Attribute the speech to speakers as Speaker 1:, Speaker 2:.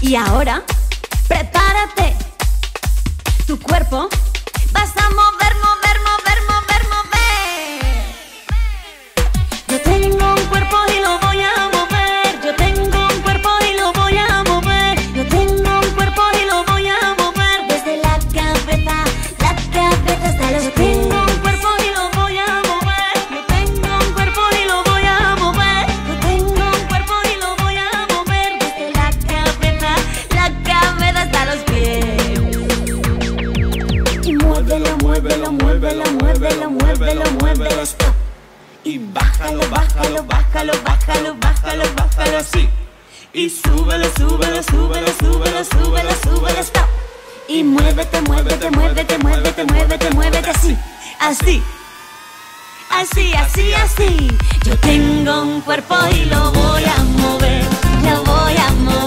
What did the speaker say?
Speaker 1: Y ahora, prepárate. Tu cuerpo vas a mover, mover, mover, mover, mover. Yo tengo un cuerpo y lo voy a mover. Yo tengo un cuerpo y lo voy a mover. Yo tengo un cuerpo y lo voy a mover. Desde la cabeza hasta los pies. Yo tengo un cuerpo y lo voy a mover. Yo tengo un cuerpo y lo voy a mover. Yo tengo un cuerpo y lo voy a mover. Desde la cabeza hasta los pies. Y muévelo, muévelo, muévelo, muévelo, muévelo, muévelo, stop.
Speaker 2: Y bájalo, bájalo, bájalo, bájalo, bájalo, bájalo así. Y súbelo, súbelo, súbelo, súbelo, súbelo, súbelo, stop.
Speaker 1: Y muévete, muévete, muévete, muévete, muévete, muévete así, así, así, así, así. Yo tengo un cuerpo y lo voy a mover, lo voy a mover.